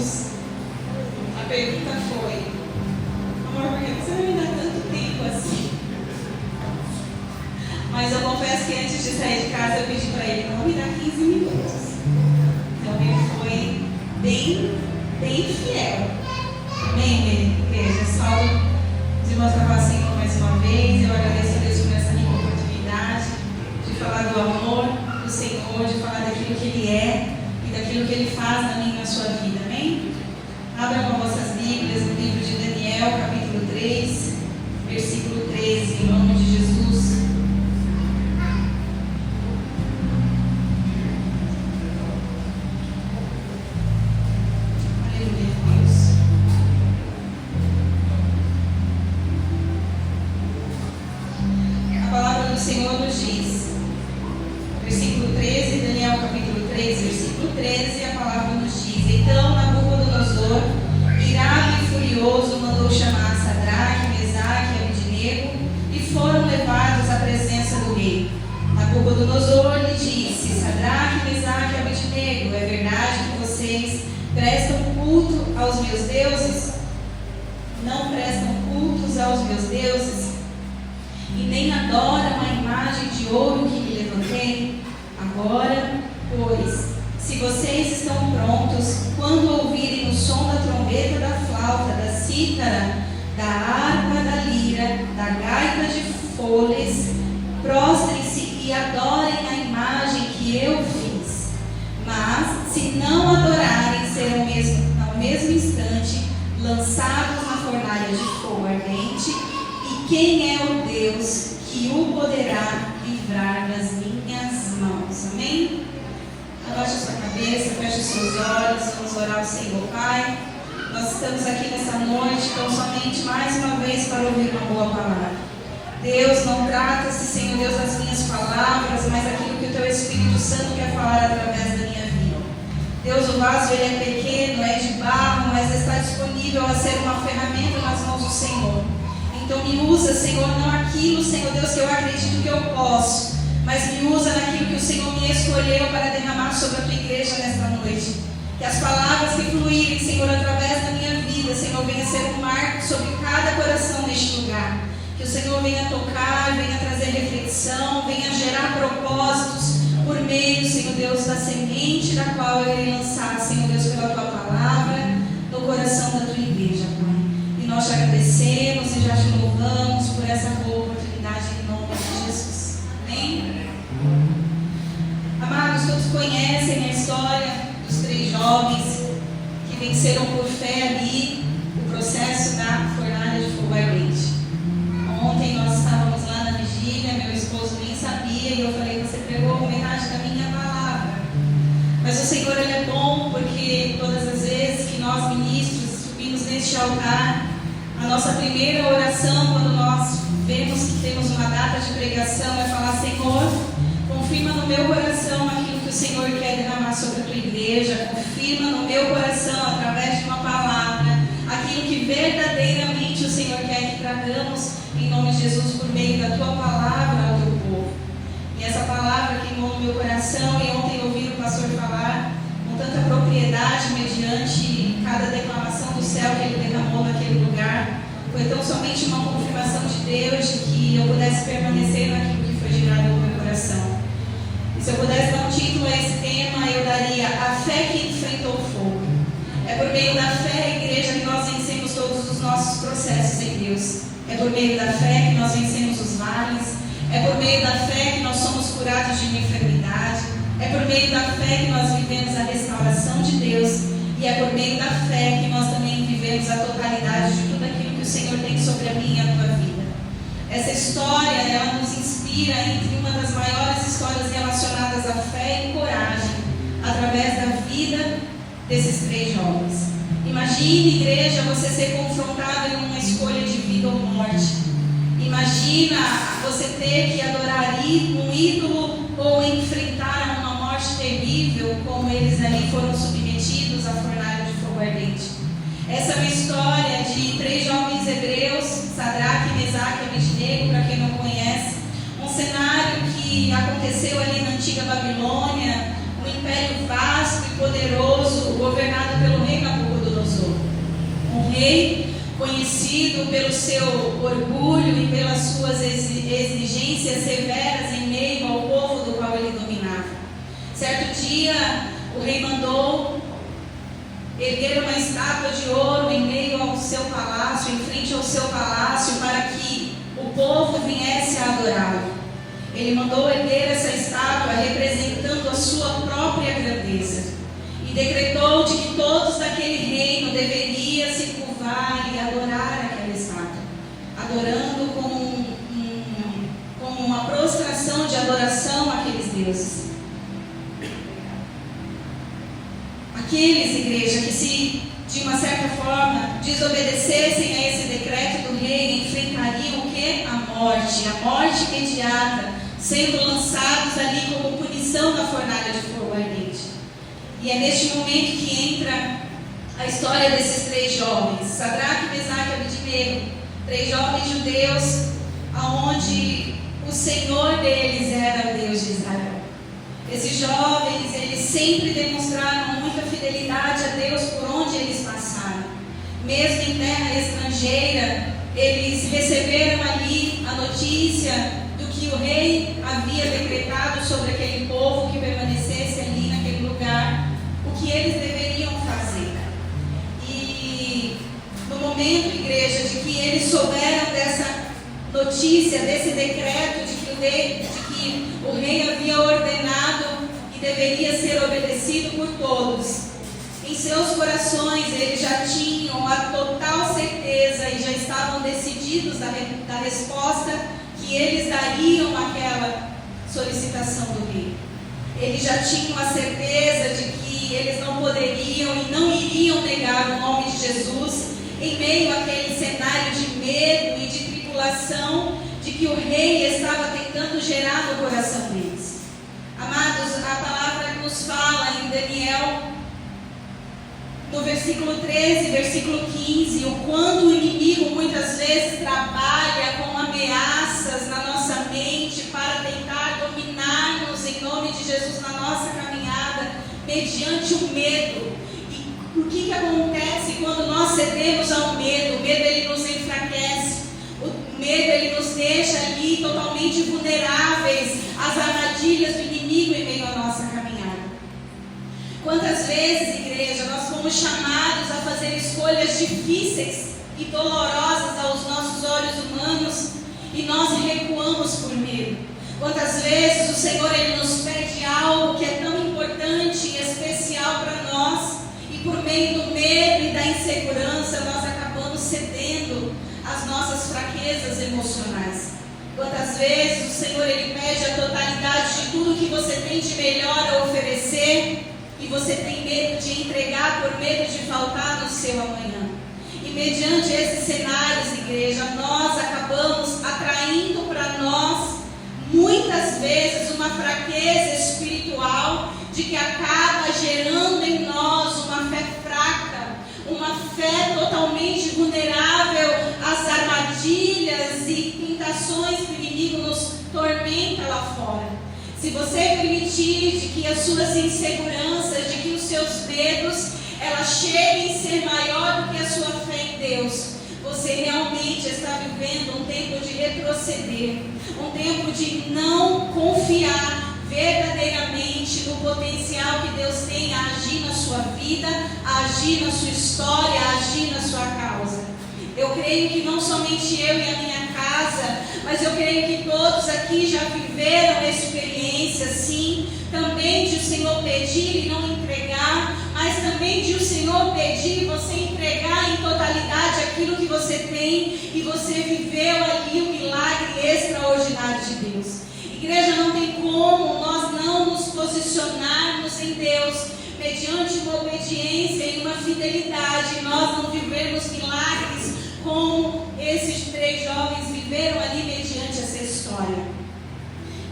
Jesus, a pergunta foi: amor, por que você vai me dar tanto tempo assim? Mas eu confesso que antes de sair de casa eu pedi para ele não me dar 15 minutos. Então ele foi bem fiel. Amém, igreja? Salve os irmãos para o Senhor mais uma vez. Eu agradeço a Deus por essa rica oportunidade de falar do amor do Senhor, de falar daquilo que Ele é e daquilo que Ele faz na minha e na sua vida. Amém? Abra com vossas Bíblias no livro de Daniel, capítulo 3, versículo 13, em nome de Jesus. Senhor nos diz, versículo 13, Daniel capítulo 3, versículo 13, a palavra nos diz: então Nabucodonosor, irado e furioso, mandou chamar Sadraque, Mesaque e Abednego, e foram levados à presença do rei. Nabucodonosor lhe disse: Sadraque, Mesaque e Abednego, é verdade que vocês prestam culto aos meus deuses? Não prestam cultos aos meus deuses? E nem adoram a imagem de ouro que lhe levantei? Agora, pois, se vocês estão prontos, quando ouvirem o som da trombeta, da flauta, da cítara, da harpa, da lira, da gaita de foles, prostrem-se e adorem a imagem que eu fiz. Mas, se não adorarem, serão ao mesmo instante lançados na fornalha de fogo ardente. E quem é o Deus que o poderá livrar das minhas mãos? Amém? Abaixe a sua cabeça, feche os seus olhos, vamos orar ao Senhor. Pai, nós estamos aqui nessa noite, tão somente mais uma vez para ouvir uma boa palavra. Deus, não trata-se, Senhor Deus, das minhas palavras, mas aquilo que o Teu Espírito Santo quer falar através da minha vida. Deus, o vaso ele é pequeno, é de barro, mas está disponível a ser uma ferramenta nas mãos do Senhor. Então me usa, Senhor, não aquilo, Senhor Deus, que eu acredito que eu posso, mas me usa naquilo que o Senhor me escolheu para derramar sobre a Tua igreja nesta noite. Que as palavras que fluírem, Senhor, através da minha vida, Senhor, venha ser um marco sobre cada coração neste lugar. Que o Senhor venha tocar, venha trazer reflexão, venha gerar propósitos por meio, Senhor Deus, da semente da qual eu irei lançar, Senhor Deus, pela Tua palavra, no coração da Tua igreja, Pai. E nós te agradecemos e já te louvamos por essa boa oportunidade em nome de Jesus. Amém? Amados, todos conhecem a história dos 3 jovens que venceram por fé ali o processo da fornalha de fogo ardente. Ontem nós estávamos lá na vigília, meu esposo nem sabia e eu falei: você pregou metade da minha palavra. Mas o Senhor ele é bom, porque todas as vezes que nós ministros subimos neste altar, a nossa primeira oração, quando nós vemos que temos uma data de pregação, é falar: Senhor, confirma no meu coração aquilo que o Senhor quer derramar sobre a Tua igreja, confirma no meu coração, através de uma palavra, aquilo que verdadeiramente o Senhor quer que tragamos, em nome de Jesus, por meio da Tua palavra ao Teu povo. E essa palavra queimou no meu coração, e ontem eu ouvi o pastor falar com tanta propriedade, mediante cada declamação do céu que ele derramou naquele lugar. Foi tão somente uma confirmação de Deus de que eu pudesse permanecer naquilo que foi gerado no meu coração. E se eu pudesse dar um título a esse tema, eu daria: a fé que enfrentou o fogo. É por meio da fé, igreja, que nós vencemos todos os nossos processos em Deus. É por meio da fé que nós vencemos os vales. É por meio da fé que nós somos curados de uma enfermidade. É por meio da fé que nós vivemos a restauração de Deus. E é por meio da fé que nós também vivemos a totalidade de tudo aquilo que o Senhor tem sobre a minha e a tua vida. Essa história, ela nos inspira entre uma das maiores histórias relacionadas à fé e coragem, através da vida desses 3 jovens. Imagine, igreja, você ser confrontado em uma escolha de vida ou morte. Imagina você ter que adorar um ídolo ou enfrentar uma morte terrível, como eles ali foram submetidos à fornalha de fogo ardente. Essa é uma história de 3 jovens hebreus, Sadraque, Mesaque e Abednego, para quem não conhece. Um cenário que aconteceu ali na antiga Babilônia, um império vasto e poderoso, governado pelo rei Nabucodonosor. rei, conhecido pelo seu orgulho e pelas suas exigências severas em meio ao povo do qual ele dominava. Certo dia, o rei mandou erguer uma estátua de ouro em meio ao seu palácio, em frente ao seu palácio, para que o povo viesse a adorá-lo. Ele mandou erguer essa estátua representando a sua própria grandeza e decretou de que todos daquele reino deveriam se curvar e adorar aquela estátua, adorando como uma prostração de adoração àqueles deuses. Aqueles, igreja, que se de uma certa forma desobedecessem a esse decreto do rei, enfrentariam o que? A morte imediata, sendo lançados ali como punição na fornalha de fogo ardente. E é neste momento que entra a história desses 3 jovens, Sadraque, Mesaque e Abednego, 3 jovens judeus, aonde o Senhor deles era o Deus de Israel. Esses jovens, eles sempre demonstraram muita fidelidade a Deus por onde eles passaram. Mesmo em terra estrangeira, eles receberam ali a notícia do que o rei havia decretado sobre aquele povo que permanecesse ali naquele lugar, o que eles deveriam fazer. E no momento, igreja, de que eles souberam dessa notícia, desse decreto de que o rei havia ordenado e deveria ser obedecido por todos, em seus corações eles já tinham a total certeza e já estavam decididos da resposta que eles dariam àquela solicitação do rei. Eles já tinham a certeza de que eles não poderiam e não iriam negar o nome de Jesus em meio àquele cenário de medo e de tribulação de que o rei estava tentando gerar no coração deles. Amados, a palavra nos fala em Daniel, no versículo 13, versículo 15, o quanto o inimigo muitas vezes trabalha com ameaças na nossa mente para tentar dominar-nos em nome de Jesus na nossa caminhada, mediante o medo. E o que acontece quando nós cedemos ao medo? O medo, ele nos enfraquece. O medo, ele nos deixa ali totalmente vulneráveis às armadilhas do inimigo em meio à nossa caminhada. Quantas vezes, igreja, nós fomos chamados a fazer escolhas difíceis e dolorosas aos nossos olhos humanos e nós recuamos por medo? Quantas vezes o Senhor, ele nos pede algo que é tão importante e especial para nós e por meio do medo e da insegurança nós acabamos cedendo às nossas fraquezas emocionais? Quantas vezes o Senhor, ele pede a totalidade de tudo que você tem de melhor a oferecer e você tem medo de entregar por medo de faltar no seu amanhã? E mediante esses cenários, igreja, nós acabamos atraindo para nós muitas vezes uma fraqueza espiritual de que acaba gerando em nós uma fé fraca, uma fé totalmente vulnerável às armadilhas e tentações que o inimigo nos tormenta lá fora. Se você permitir de que as suas inseguranças, de que os seus medos, elas cheguem a ser maior do que a sua fé em Deus, você realmente está vivendo um tempo de retroceder, um tempo de não confiar verdadeiramente no potencial que Deus tem a agir na sua vida, a agir na sua história, a agir na sua causa. Eu creio que não somente eu e a minha casa, mas eu creio que todos aqui já viveram a experiência, sim, também de o Senhor pedir e não entregar, mas também de o Senhor pedir e você entregar em totalidade aquilo que você tem e você viveu ali o milagre extraordinário de Deus. Igreja, não tem como nós não nos posicionarmos em Deus mediante uma obediência e uma fidelidade, nós não vivermos milagres como esses 3 jovens viveram ali mediante essa história.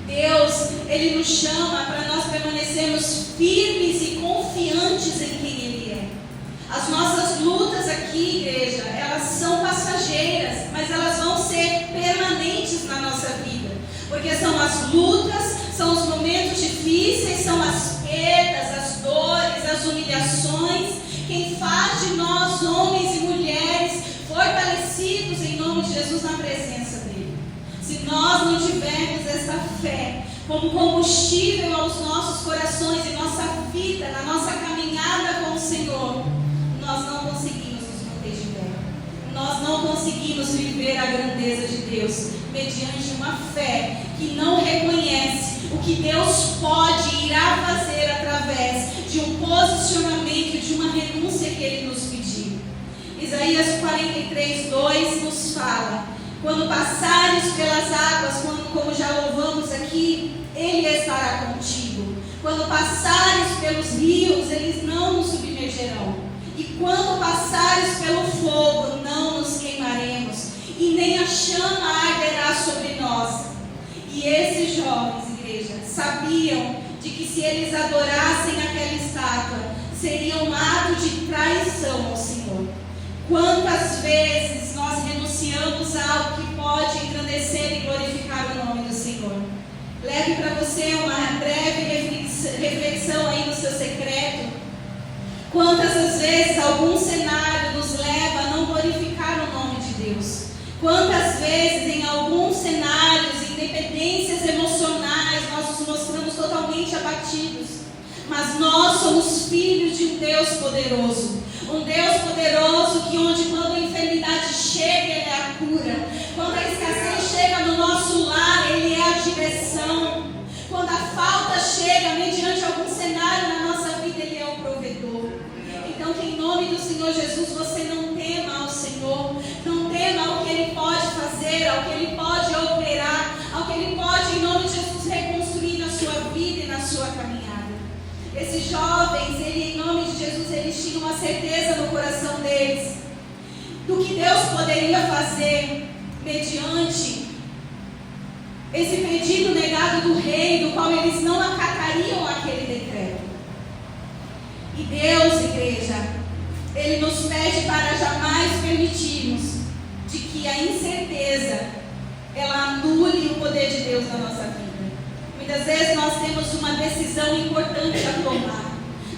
Deus, ele nos chama para nós permanecermos firmes e confiantes em quem Ele é. As nossas lutas aqui, igreja, elas são passageiras, mas elas vão ser permanentes na nossa vida, porque são as lutas, são os momentos difíceis, são as perdas, as dores, as humilhações, quem faz de nós homens e mulheres de Jesus na presença dele. Se nós não tivermos essa fé como combustível aos nossos corações e nossa vida, na nossa caminhada com o Senhor, nós não conseguimos nos manter de pé. Nós não conseguimos viver a grandeza de Deus mediante uma fé que não reconhece o que Deus pode e irá fazer através de um posicionamento, de uma renúncia que Ele nos pediu. Isaías 43:2 nos fala: quando passares pelas águas, como já louvamos aqui, Ele estará contigo. Quando passares pelos rios, eles não nos submergerão. E quando passares pelo fogo, não nos queimaremos, e nem a chama arderá sobre nós. E esses jovens, igreja, sabiam de que se eles adorassem aquela estátua, seria um ato de traição ao Senhor. Quantas vezes nós renunciamos a algo que pode engrandecer e glorificar o nome do Senhor? Leve para você uma breve reflexão aí no seu secreto. Quantas as vezes algum cenário nos leva a não glorificar o nome de Deus? Quantas vezes em alguns cenários, em dependências emocionais, nós nos mostramos totalmente abatidos? Mas nós somos filhos de um Deus poderoso. Um Deus poderoso que onde quando a enfermidade chega, Ele é a cura. Quando a escassez chega no nosso lar, Ele é a direção. Quando a falta chega mediante algum cenário na nossa vida, Ele é o provedor. Então que em nome do Senhor Jesus você não tema ao Senhor. Não tema ao que Ele pode fazer, ao que Ele pode operar, ao que Ele pode em nome de Jesus reconstruir na sua vida e na sua caminhada. Esses jovens, em nome de Jesus, eles tinham uma certeza no coração deles do que Deus poderia fazer mediante esse pedido negado do rei, do qual eles não acatariam aquele decreto. E Deus, igreja, Ele nos pede para jamais permitirmos de que a incerteza ela anule o poder de Deus na nossa vida. Muitas vezes nós temos uma decisão importante a tomar.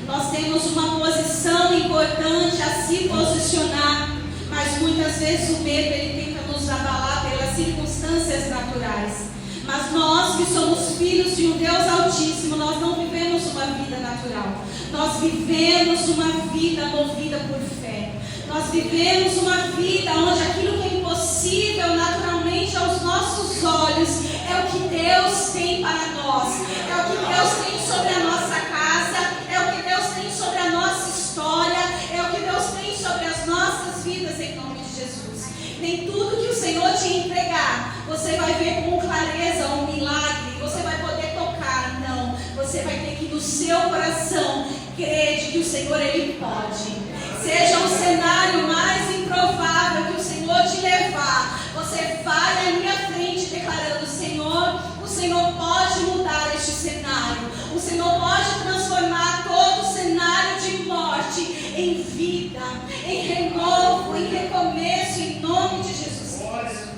Nós temos uma posição importante a se posicionar. Mas muitas vezes o medo ele tenta nos abalar pelas circunstâncias naturais. Mas nós que somos filhos de um Deus Altíssimo, nós não vivemos uma vida natural. Nós vivemos uma vida movida por fé. Nós vivemos uma vida onde aquilo que é impossível naturalmente aos nossos olhos é o que Deus tem para nós. É o que Deus tem sobre a nossa casa. É o que Deus tem sobre a nossa história. É o que Deus tem sobre as nossas vidas em nome de Jesus. Nem tudo que o Senhor te entregar, você vai ver com clareza um milagre. Você vai poder tocar. Não. Você vai ter que no seu coração crer de que o Senhor Ele pode. Seja o cenário mais improvável que o Senhor te levar, você vai ali à frente declarando: Senhor, o Senhor pode mudar este cenário. O Senhor pode transformar todo o cenário de morte em vida, em renovo, em recomeço, em nome de Jesus Cristo.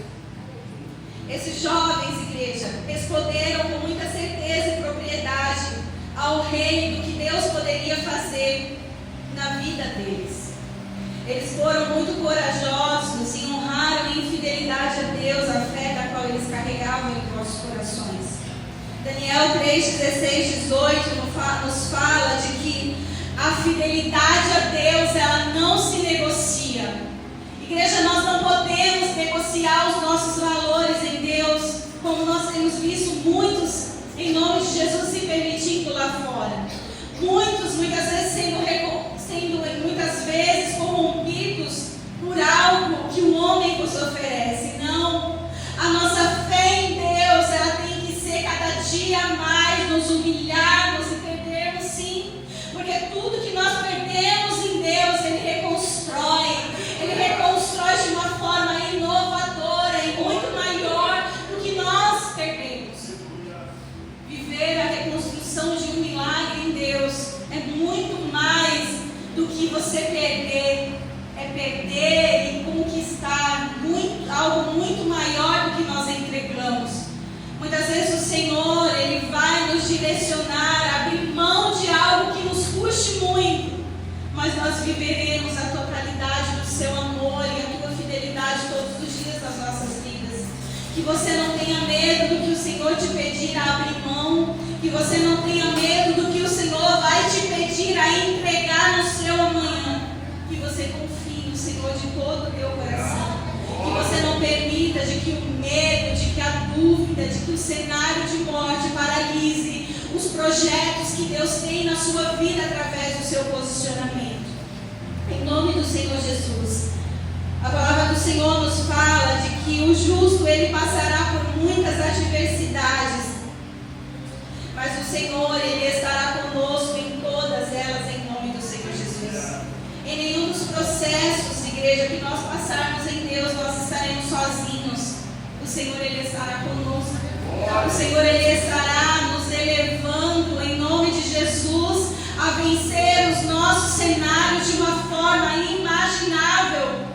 Esses jovens, igreja, responderam com muita certeza e propriedade ao rei do que Deus poderia fazer na vida deles. Eles foram muito corajosos e honraram em fidelidade a Deus a fé da qual eles carregavam em nossos corações. Daniel 3:16-18 nos fala de que a fidelidade a Deus ela não se negocia. Igreja, nós não podemos negociar os nossos valores em Deus, como nós temos visto muitos, em nome de Jesus, se permitindo lá fora. Muitas vezes sendo muitas vezes corrompidos por algo que o homem nos oferece. Não, a nossa fé em Deus ela tem que ser cada dia mais nos humilharmos e perdermos sim, porque tudo que nós perdemos em Deus Ele reconstrói de uma forma inovadora e muito maior do que nós perdemos. Viver a reconstrução de um milagre em Deus é muito mais do que você perder. É perder e conquistar algo muito maior do que nós entregamos. Muitas vezes o Senhor Ele vai nos direcionar a abrir mão de algo que nos custe muito, mas nós viveremos a totalidade do seu amor e a tua fidelidade todos os dias das nossas Que você não tenha medo do que o Senhor te pedir a abrir mão. Que você não tenha medo do que o Senhor vai te pedir a entregar no seu amanhã. Que você confie no Senhor de todo o teu coração. Que você não permita de que o medo, de que a dúvida, de que o cenário de morte paralise os projetos que Deus tem na sua vida através do seu posicionamento. Em nome do Senhor Jesus. A palavra do Senhor nos fala de que o justo ele passará por muitas adversidades, mas o Senhor ele estará conosco em todas elas, em nome do Senhor Jesus. Em nenhum dos processos, igreja, que nós passarmos em Deus, nós estaremos sozinhos. O Senhor ele estará conosco. O Senhor ele estará nos elevando em nome de Jesus a vencer os nossos cenários de uma forma inimaginável.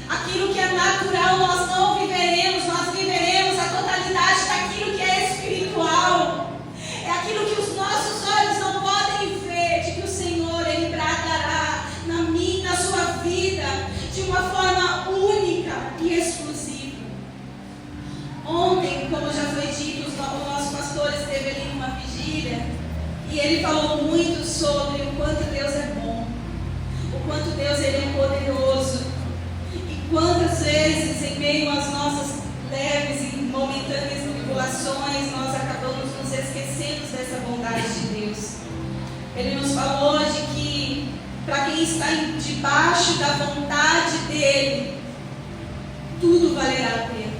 Aquilo que é natural nós não viveremos, nós viveremos a totalidade daquilo que é espiritual. É aquilo que os nossos olhos não podem ver, de que o Senhor ele bradará na minha, na sua vida, de uma forma única e exclusiva. Ontem, como já foi dito, o nosso pastor esteve ali numa vigília e ele falou muito sobre o quanto Deus é bom, o quanto Deus ele é poderoso. Quantas vezes, em meio às nossas leves e momentâneas tribulações, nós acabamos nos esquecendo dessa bondade de Deus. Ele nos falou de que, para quem está debaixo da vontade dEle, tudo valerá a pena.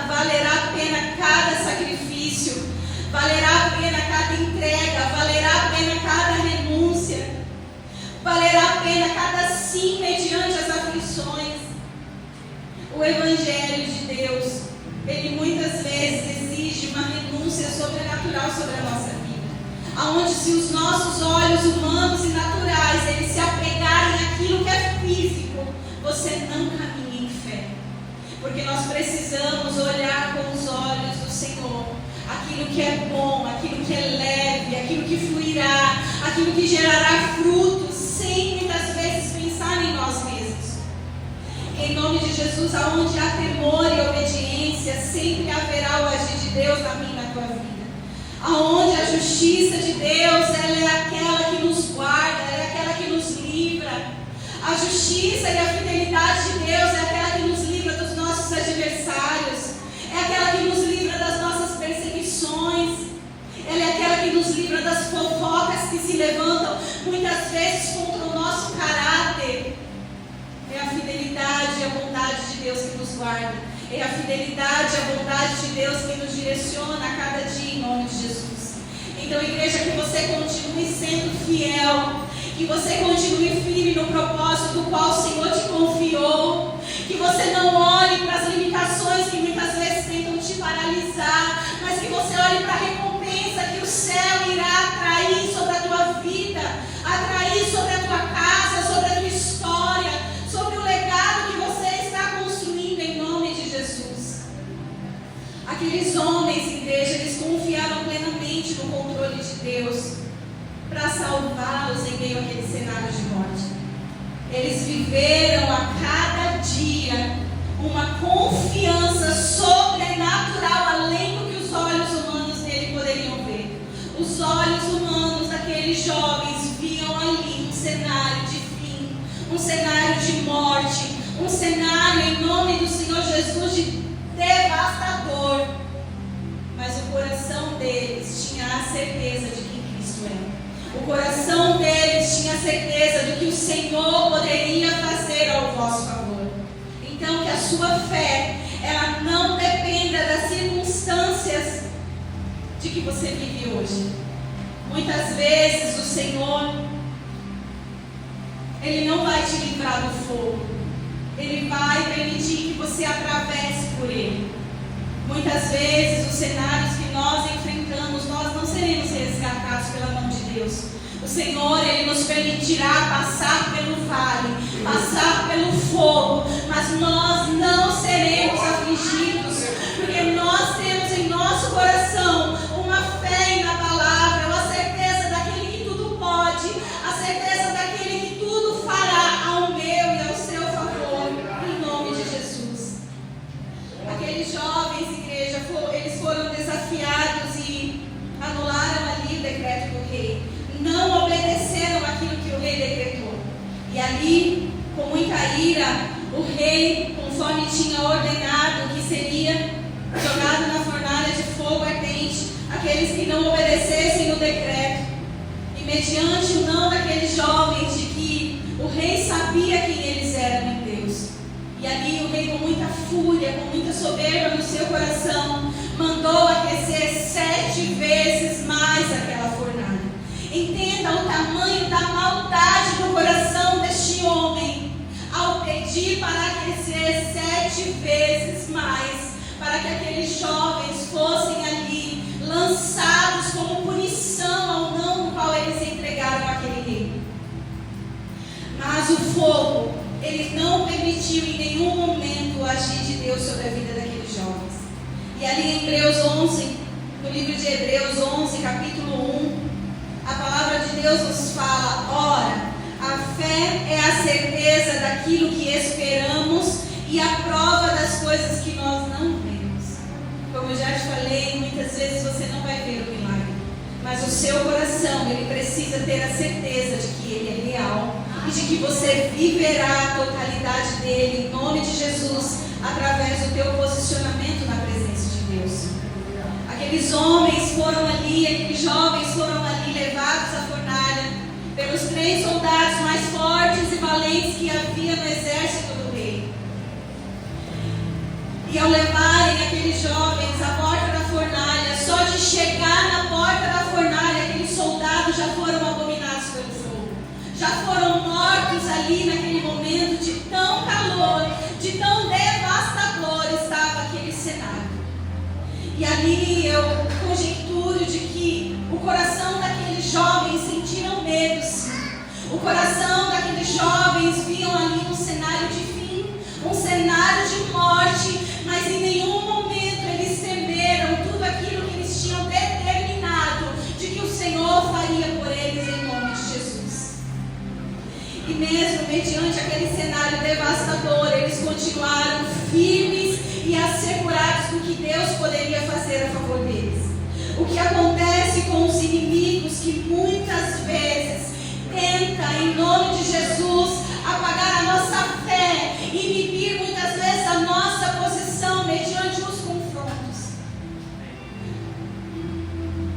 Valerá a pena cada sacrifício, valerá a pena cada entrega, valerá a pena cada renúncia. Valerá a pena cada sim mediante as aflições. O Evangelho de Deus, ele muitas vezes exige uma renúncia sobrenatural sobre a nossa vida. Aonde se os nossos olhos humanos e naturais, eles se apegarem àquilo que é físico, você não caminha em fé. Porque nós precisamos olhar com os olhos do Senhor. Aquilo que é bom, aquilo que é leve, aquilo que fluirá, aquilo que gerará frutos, sem muitas vezes pensar em nós mesmos. Em nome de Jesus, aonde há temor e obediência, sempre haverá o agir de Deus na minha e na tua vida. Aonde a justiça de Deus, ela é aquela que nos guarda, ela é aquela que nos livra. A justiça e a fidelidade de Deus é aquela que nos livra dos nossos adversários, é aquela que nos livra das nossas perseguições. Ela é aquela que nos livra das fofocas que se levantam muitas vezes contra o nosso caráter. É a fidelidade e a bondade de Deus que nos guarda. É a fidelidade e a bondade de Deus que nos direciona a cada dia em nome de Jesus. Então, igreja, que você continue sendo fiel, que você continue firme no propósito do qual o Senhor te confiou, que você não olhe para as limitações que muitas vezes tentam te paralisar, mas que você olhe para a recompensa que o céu irá atrair sobre a tua vida, atrair sobre a tua casa, sobre a tua história, sobre o legado que você está construindo em nome de Jesus. Aqueles homens, igreja, eles confiaram plenamente no controle de Deus para salvá-los em meio àquele cenário de morte. Eles viveram a cada dia uma confiança sobrenatural, além do que os olhos humanos dele poderiam ver. Os olhos humanos daqueles jovens viam ali um cenário de fim, um cenário de morte, um cenário em nome do Senhor Jesus de devastador. Mas o coração deles tinha a certeza de quem Cristo era. O coração deles tinha certeza do que o Senhor poderia fazer ao vosso favor. Então, que a sua fé, ela não dependa das circunstâncias de que você vive hoje. Muitas vezes o Senhor, Ele não vai te livrar do fogo. Ele vai permitir que você atravesse por ele. Muitas vezes os cenários que nós enfrentamos, nós não seremos resgatados pela mão de Deus. O Senhor, Ele nos permitirá passar pelo vale, passar pelo fogo, mas nós não seremos afligidos, porque nós temos em nosso coração uma fé inabalável, a certeza daquele que tudo pode, a certeza daquele que tudo fará ao meu e ao seu favor, em nome de Jesus. ira, o rei, conforme tinha ordenado, que seria jogado na fornalha de fogo ardente aqueles que não obedecessem o decreto. E mediante o não daqueles jovens, de que o rei sabia quem eles eram em Deus, e ali o rei, com muita fúria, com muita soberba no seu coração, mandou aquecer 7 vezes mais aquela fornalha. Entenda o tamanho da maldade do coração deste homem, ao pedir para aquecer 7 vezes mais, para que aqueles jovens fossem ali lançados como punição ao não no qual eles entregaram aquele rei. Mas o fogo, ele não permitiu em nenhum momento o agir de Deus sobre a vida daqueles jovens. E ali em Hebreus 11, no livro de Hebreus 11, capítulo 1, a palavra de Deus nos fala: ora, a fé é a certeza daquilo que esperamos e a prova das coisas que nós não vemos. Como eu já te falei, muitas vezes você não vai ver o milagre, mas o seu coração, ele precisa ter a certeza de que ele é real e de que você viverá a totalidade dele, em nome de Jesus, através do teu posicionamento na presença de Deus. Aqueles homens foram ali, aqueles jovens foram ali levados à fornalha pelos 3 soldados mais fortes e valentes que havia no exército do rei. E ao levarem aqueles jovens à porta da fornalha, só de chegar na porta da fornalha, aqueles soldados já foram abominados pelo fogo. Já foram mortos ali naquele momento, de tão calor, de tão devastador estava aquele cenário. E ali eu conjecturo de que o coração daqueles jovens sentiram medo, sim. O coração daqueles jovens viam ali um cenário de fim, um cenário de morte, mas em nenhum momento eles temeram tudo aquilo que eles tinham determinado de que o Senhor faria por eles em nome de Jesus. E mesmo mediante aquele cenário devastador, eles continuaram firmes e assegurados do que Deus poderia fazer a favor deles. O que acontece com os inimigos, que muitas vezes tenta, em nome de Jesus, apagar a nossa fé, inibir muitas vezes a nossa posição mediante os confrontos.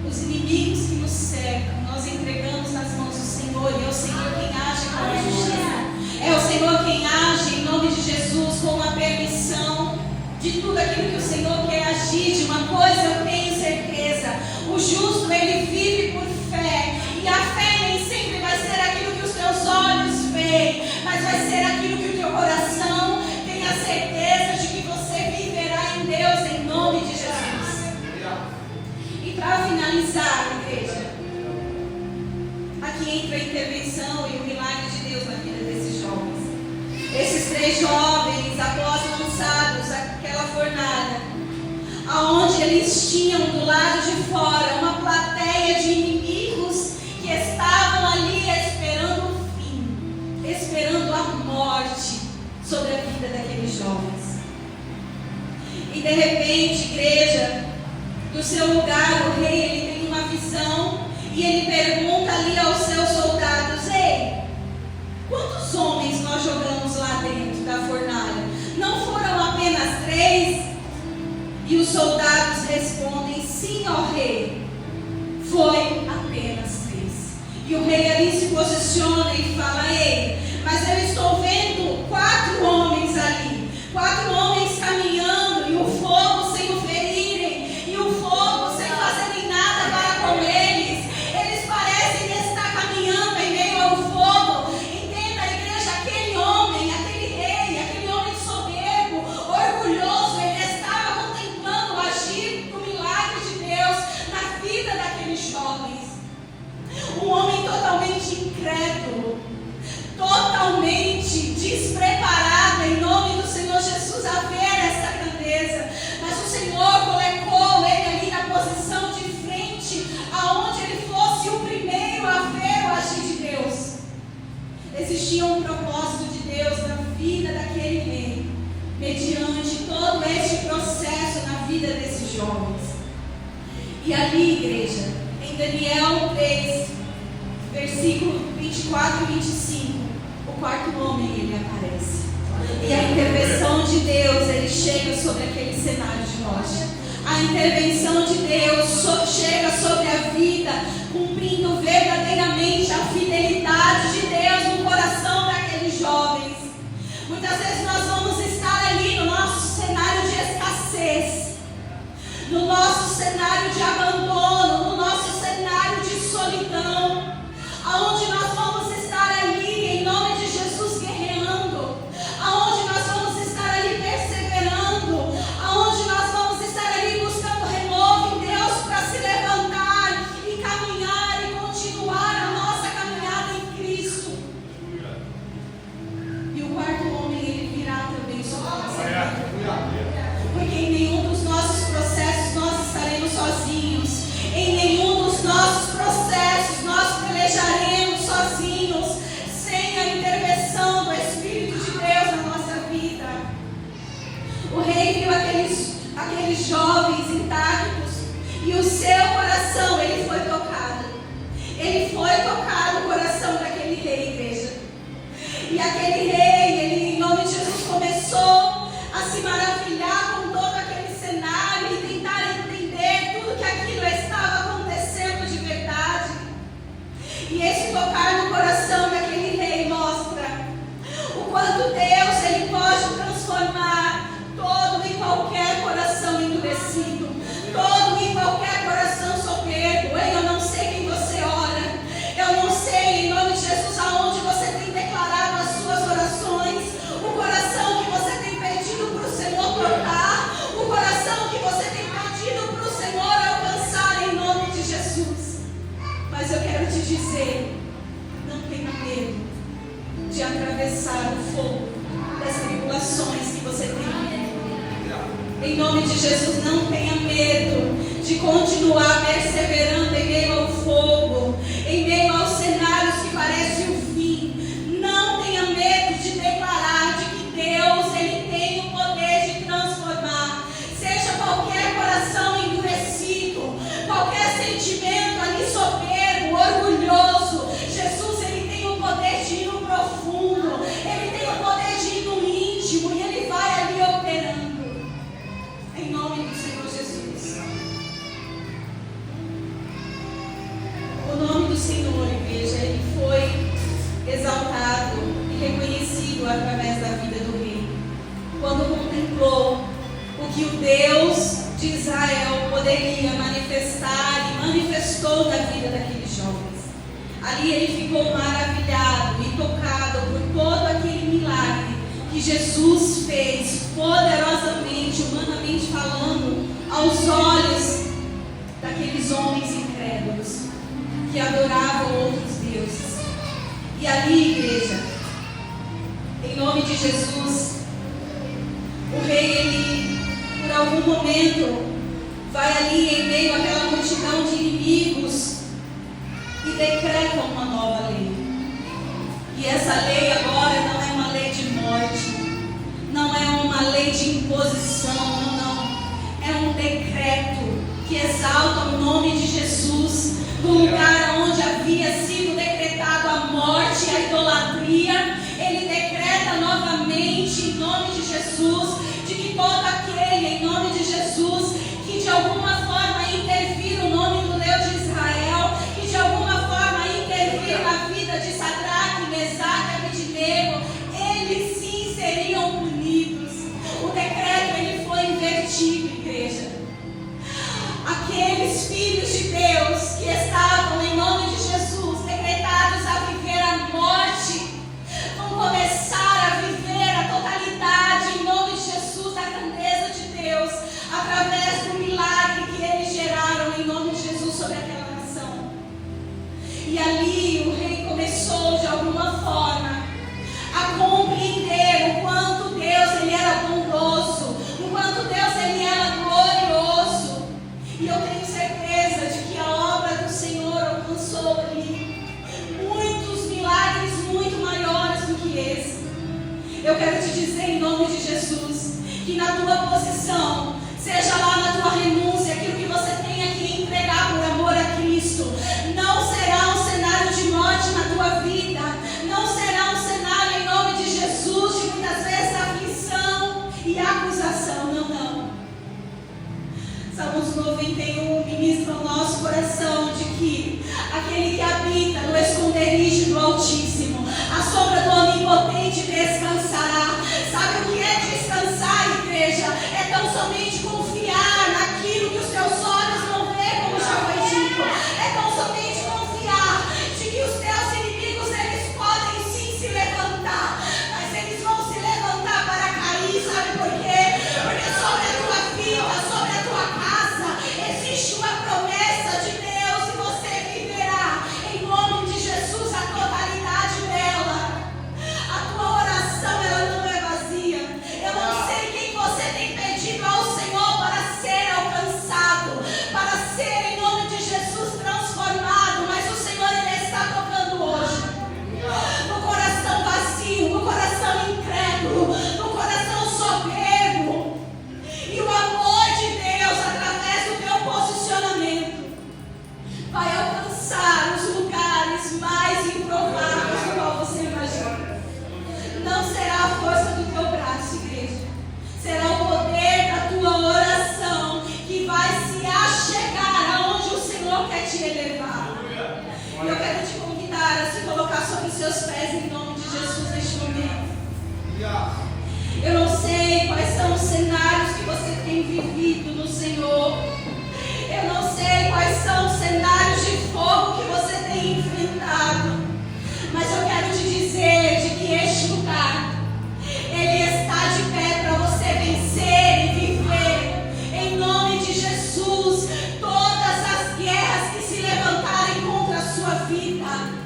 Os inimigos que nos cercam, nós entregamos nas mãos do Senhor, e é o Senhor quem age com a justiça. É o Senhor quem age em nome de Jesus com a permissão de tudo aquilo que o Senhor quer agir. De uma coisa eu tenho certeza: o justo, ele vive por fé, e a fé nem sempre vai ser aquilo que os teus olhos veem, mas vai ser aquilo que o teu coração tem a certeza de que você viverá em Deus, em nome de Jesus. E para finalizar, igreja, aqui entra a intervenção e o milagre de Deus na vida desses jovens. Esses 3 jovens, após lançados àquela fornalha, aonde eles tinham do lado de fora uma plateia de inimigos que estavam ali esperando o fim, esperando a morte sobre a vida daqueles jovens. E de repente, igreja, do seu lugar, o rei, ele tem uma visão e ele pergunta ali aos seus soldados: ei, quantos homens nós jogamos lá dentro da fornalha? Não foram apenas 3? E os soldados respondem: sim, ó rei, foi apenas 3. E o rei ali se posiciona e fala: ei, mas eu estou vendo 4 homens ali, 4 homens caminhando, e o fogo sem o ferirem, e o fogo sem fazerem nada para com eles. Eles parecem estar caminhando em meio ao fogo. Entenda, igreja, aquele homem, aquele rei, aquele homem soberbo, orgulhoso, ele estava contemplando o agir do milagre de Deus na vida daqueles jovens. Um homem totalmente incrédulo, totalmente despreparado, em nome do Senhor Jesus, a ver essa grandeza. Mas o Senhor colocou ele ali na posição de frente, aonde ele fosse o primeiro a ver o agir de Deus. Existia um propósito de Deus na vida daquele rei, mediante todo este processo na vida desses jovens. E ali, igreja, em Daniel 3, versículo 24 e 25, o quarto homem ele aparece. E a intervenção de Deus, ele chega sobre aquele cenário de morte. A intervenção de Deus chega sobre a vida, cumprindo verdadeiramente a fidelidade de Deus no coração daqueles jovens. Muitas vezes nós vamos estar ali no nosso cenário de escassez, no nosso cenário de abandono, no nosso cenário de solidão, aonde nós vamos estar ali em nome de Jesus guerreando, aonde nós vamos estar ali perseverando, aonde nós vamos estar ali buscando renovo em Deus para se levantar e caminhar e continuar a nossa caminhada em Cristo. E o quarto homem ele virá também sobre nós. Porque em nenhum dos nossos processos nós estaremos sozinhos. Em nenhum dos nossos processos nós pelejaremos sozinhos, sem a intervenção do Espírito de Deus na nossa vida. O rei viu aqueles jovens intactos e o seu coração ele foi tocado. Ele foi tocado o coração daquele rei, igreja. E aquele rei, ele em nome de Jesus começou a se maravilhar com todo aquele cenário e tentar entender tudo que aquilo estava acontecendo de verdade. E esse tocar no coração daquele rei mostra o quanto Deus ele pode transformar todo e qualquer coração endurecido, todo e qualquer coração soberbo. Eu não sei quem você ora, eu não sei em nome de Jesus aonde você tem declarado as suas orações, o coração que você tem pedido para o Senhor tocar, o coração que você tem pedido para o Senhor alcançar em nome de Jesus. Mas eu quero te dizer, não tenha medo de atravessar o fogo das tribulações que você tem vivido. Em nome de Jesus, não tenha medo de continuar perseverando em meio ao fogo, em meio aos cenários que parecem o fim. Não tenha medo de declarar de que Deus ele tem o poder de transformar, seja qualquer coração endurecido, qualquer sentimento ali soberbo, orgulhoso. Jesus ele tem o poder de ir no profundo, ele tem o poder de ir no íntimo e ele vai ali operando. Em nome do Senhor Jesus. O nome do Senhor, igreja, ele foi exaltado e reconhecido através da vida do rei, quando contemplou o que o Deus de Israel poderia manifestar e manifestou na vida daqueles jovens. Ali ele ficou maravilhado e tocado por todo aquele milagre que Jesus fez poderosamente, humanamente falando, aos olhos daqueles homens incrédulos que adoravam outros deuses. E ali, igreja, em nome de Jesus, o rei, ele, por algum momento, vai ali em meio àquela multidão de inimigos e decreta uma nova lei. E essa lei agora não é uma lei de morte, não é uma lei de imposição, não. É um decreto que exalta o nome de Jesus no lugar onde havia sido decretado a morte e a idolatria. Ele decreta novamente em nome de Jesus, de que todo aquele em nome de Jesus que de alguma forma intervir no nome do Deus de Israel, que de alguma forma intervir na vida de Sadraque, Mesaque e Abednego, eles sim seriam punidos. O decreto ele foi invertido, igreja. Aqueles filhos esconderijo do Altíssimo, a sombra do Onipotente descansará. Sabe o que é descansar, igreja? É tão somente confiar naquilo que os teus olhos não vê, como já foi dito. É tão somente confiar de que os teus inimigos, eles podem sim se levantar, mas eles vão se levantar para cair. Sabe por quê? Porque sobre a tua vida, sobre a tua casa, existe uma promessa de Deus e você viverá em nome de Jesus a totalidade dela. A tua oração, ela não é vazia. Eu não sei quem você tem pedido ao Senhor para ser alcançado, para ser em nome de Jesus transformado, mas o Senhor, Ele está tocando hoje no coração vazio, no coração incrédulo, no coração soberbo. E o amor de Deus, através do teu posicionamento, vai alcançar os lugares mais improváveis do qual você imagina. Não será a força do teu braço, igreja. Será o poder da tua oração que vai se achegar aonde o Senhor quer te elevar. E eu quero te convidar a se colocar sobre os seus pés em nome de Jesus neste momento. Eu não sei quais são os cenários que você tem vivido no Senhor. Eu não sei quais são os cenários de fogo que você tem enfrentado. Mas eu quero te dizer de que este lugar, ele está de pé para você vencer e viver. Em nome de Jesus, todas as guerras que se levantarem contra a sua vida.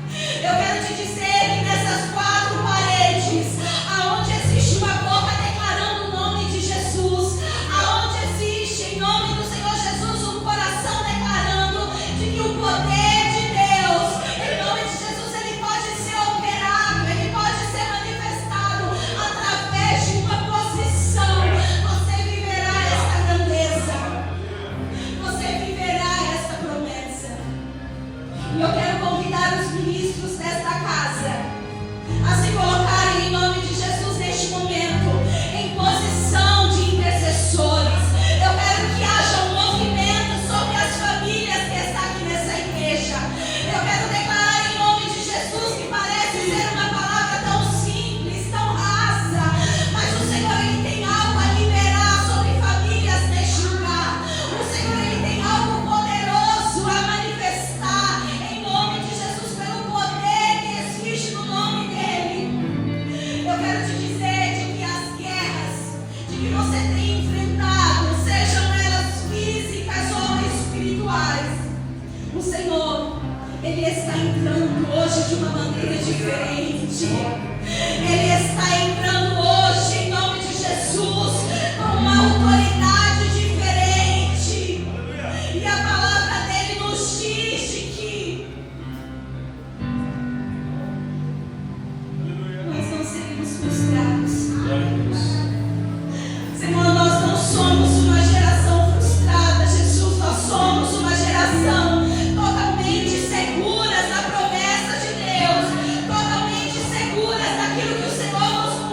Eu quero te dizer que nessas quatro paredes, aonde existe uma boca declarando o nome de Jesus, aonde existe em nome do Senhor Jesus um coração declarando de que o poder de Deus, em nome de Jesus, ele pode ser operado, ele pode ser manifestado através de uma posição. Você viverá esta grandeza, você viverá esta promessa. E eu quero convidar os ministros desta casa a se colocarem em nome de Jesus neste momento em posição de intercessores. Eu quero que haja um movimento sobre as famílias que estão aqui nessa igreja. Eu quero declarar em nome de Jesus que parece ser uma palavra tão simples, tão rasa, mas o Senhor, Ele tem algo a liberar sobre famílias neste lugar. O Senhor, Ele tem algo poderoso a manifestar em nome de Jesus pelo poder que existe no nome dEle. Eu quero te dizer de que as guerras de que você tem enfrentado, sejam elas físicas ou espirituais, o Senhor, Ele está entrando hoje de uma maneira diferente. Ele está entrando hoje em nome de Jesus com uma autoridade diferente. E a palavra dele nos diz de que nós não seremos frustrados. Senhor, nós não somos uma geração frustrada, Jesus. Nós somos uma geração totalmente seguras da promessa de Deus, totalmente seguras daquilo que o Senhor nos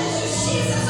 Justiça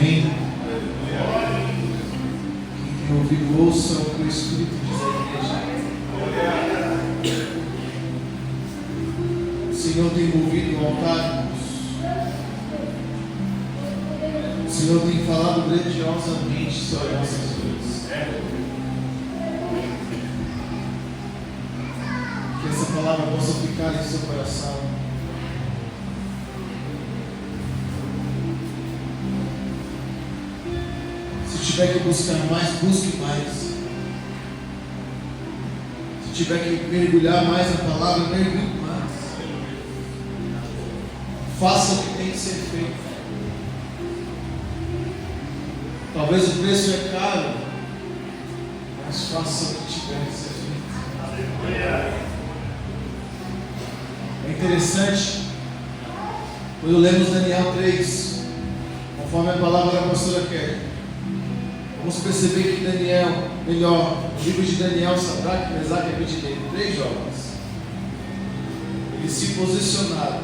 Amém? Quem tem ouvido, ouça o que o Espírito diz à igreja. O Senhor tem movido o altar, irmãos. O Senhor tem falado grandiosamente sobre nossas vidas. Que essa palavra possa ficar em seu coração. Se tiver que buscar mais, busque mais. Se tiver que mergulhar mais na palavra, mergulhe mais. Faça o que tem que ser feito. Talvez o preço é caro, mas faça o que tiver que ser feito. É interessante, quando lemos Daniel 3, conforme a palavra da pastora Kelly, vamos perceber que Daniel, o livro de Daniel, Sadraque, Mesaque e Abednego, 3 jovens, eles se posicionaram.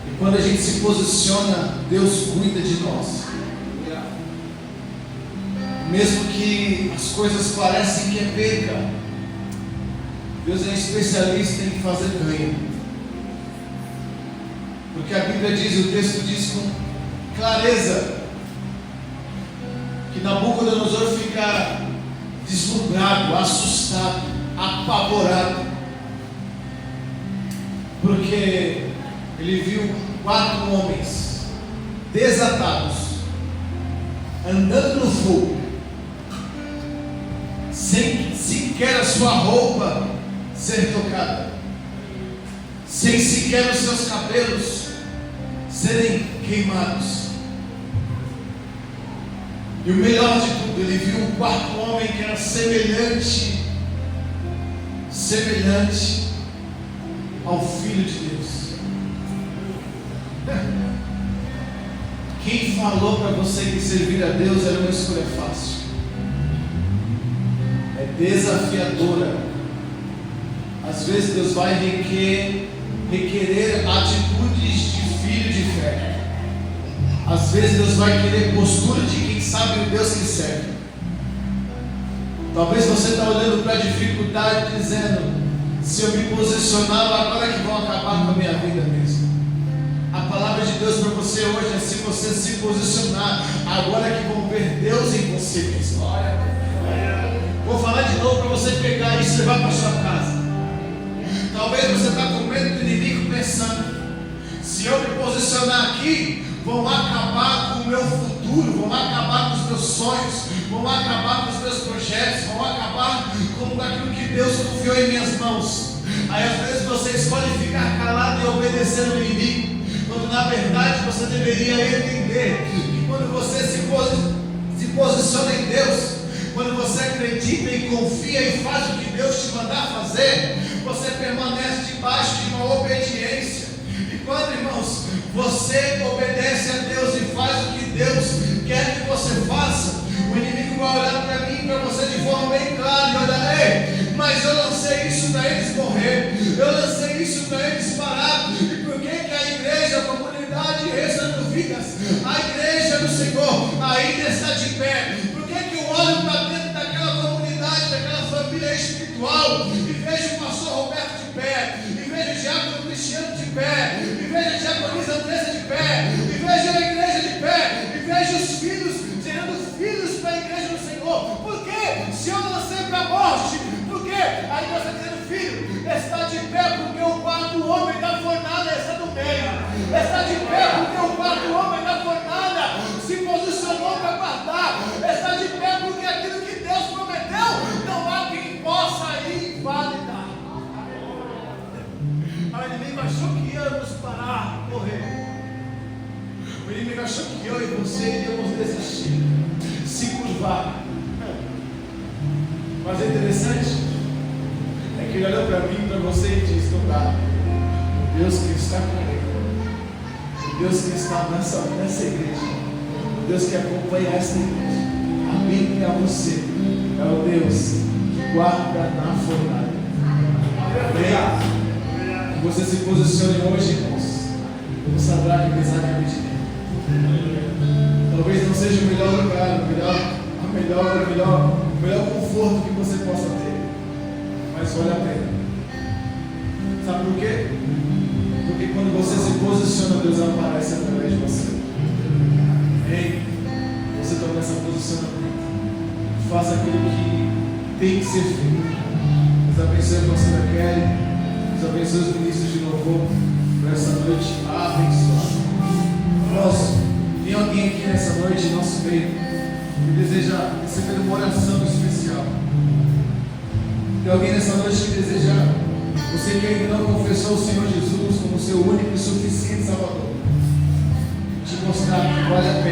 E quando a gente se posiciona, Deus cuida de nós. Mesmo que as coisas parecem que é perca, Deus é especialista em fazer ganho. Porque a Bíblia diz, o texto diz com clareza, que Nabucodonosor fica deslumbrado, assustado, apavorado, porque ele viu 4 homens desatados, andando no fogo, sem sequer a sua roupa ser tocada, sem sequer os seus cabelos serem queimados. E o melhor de tudo, ele viu um 4º homem que era semelhante ao Filho de Deus. Quem falou para você que servir a Deus era uma escolha fácil? É desafiadora. Às vezes Deus vai requerer atitudes de filho de fé. Às vezes Deus vai querer postura de quem sabe o Deus que serve. Talvez você está olhando para a dificuldade dizendo, se eu me posicionar, agora que vão acabar com a minha vida mesmo. A palavra de Deus para você hoje é, se você se posicionar, agora que vão ver Deus em você mesmo. Vou falar de novo para você pegar isso e levar para sua casa. Talvez você está com medo do inimigo pensando, se eu me posicionar aqui, vão acabar com o meu futuro, vão acabar com os meus sonhos, vão acabar com os meus projetos, vão acabar com aquilo que Deus confiou em minhas mãos. Aí às vezes você escolhe ficar calado e obedecer ao inimigo, quando na verdade você deveria entender que quando você se posiciona em Deus, quando você acredita e confia e faz o que Deus te mandar fazer, você permanece debaixo de uma obediência. E quando, irmãos, você obedece a Deus e faz o que Deus quer que você faça, o inimigo vai olhar para mim e para você de forma bem clara e olhar, ei, mas eu lancei isso para eles morrer, eu lancei isso para eles parar. E por que a igreja, a comunidade Restaurando Vidas, a igreja do Senhor ainda está de pé? Por que eu olho para dentro daquela comunidade, daquela família espiritual e vejo o pastor Roberto de pé, e vejo o diácono Cristiano de pé, e vejo a diaconisa Andressa de pé, e vejo a igreja de pé, e vejo os filhos gerando filhos para a igreja do Senhor? Por que? Se eu lancei para a morte, por que? Aí você dizendo, filho, está de pé porque o 4º homem da fornalha está no meio, está de pé porque o 4º homem da fornalha se posicionou para guardar, está de pé porque aquilo que Deus prometeu, não há quem possa invalidar. O inimigo achou que íamos parar, morrer. O inimigo achou que eu e você iríamos desistir, se curvar. Mas é interessante, é que ele olhou para mim, para você e disse, não dá. O Deus que está comigo, o Deus que está nessa igreja, o Deus que acompanha essa igreja, a mim e a você, é o Deus que guarda na fornalha. Amém? Que você se posicione hoje, irmãos, como Sadraque, Mesaque e Abednego. melhor lugar, o melhor conforto que você possa ter. Mas vale a pena. Sabe por quê? Porque quando você se posiciona, Deus aparece através de você. Amém? Você toma esse posicionamento. Faça aquilo que tem que ser feito. Deus abençoe a pastora Kelly. Deus abençoe os ministros de louvor para essa noite abençoada. Próximo, tem alguém aqui nessa noite, em nosso meio, que deseja receber uma oração especial? Tem alguém nessa noite que deseja, você que ainda não confessou o Senhor Jesus como seu único e suficiente Salvador, te mostrar que vale a